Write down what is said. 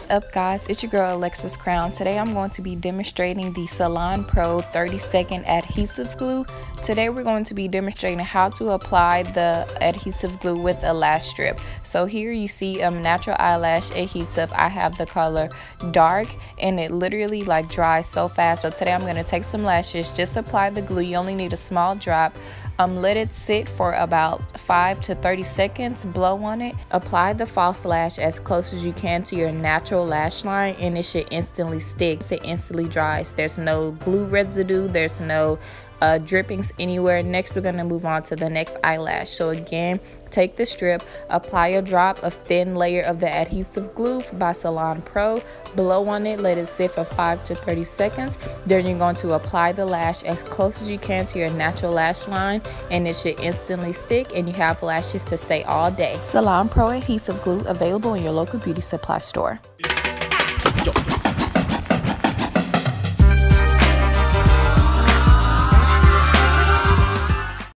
up, guys? It's your girl Alexus Crown. Today I'm going to be demonstrating the Salon Pro 30-second adhesive glue. Today we're going to be demonstrating how to apply the adhesive glue with a lash strip. So here you see natural eyelash adhesive. I have the color dark and it literally like dries so fast. So today I'm going to take some lashes, just apply the glue. You only need a small drop. Let it sit for about 5 to 30 seconds, blow on it. Apply the false lash as close as you can to your natural lash line and it should instantly stick. It instantly dries. There's no glue residue, there's no drippings anywhere. Next we're going to move on to the next eyelash. So again, take the strip, apply a drop of thin layer of the adhesive glue by Salon Pro, blow on it, let it sit for 5 to 30 seconds. Then you're going to apply the lash as close as you can to your natural lash line and it should instantly stick and you have lashes to stay all day. Salon Pro adhesive glue available in your local beauty supply store.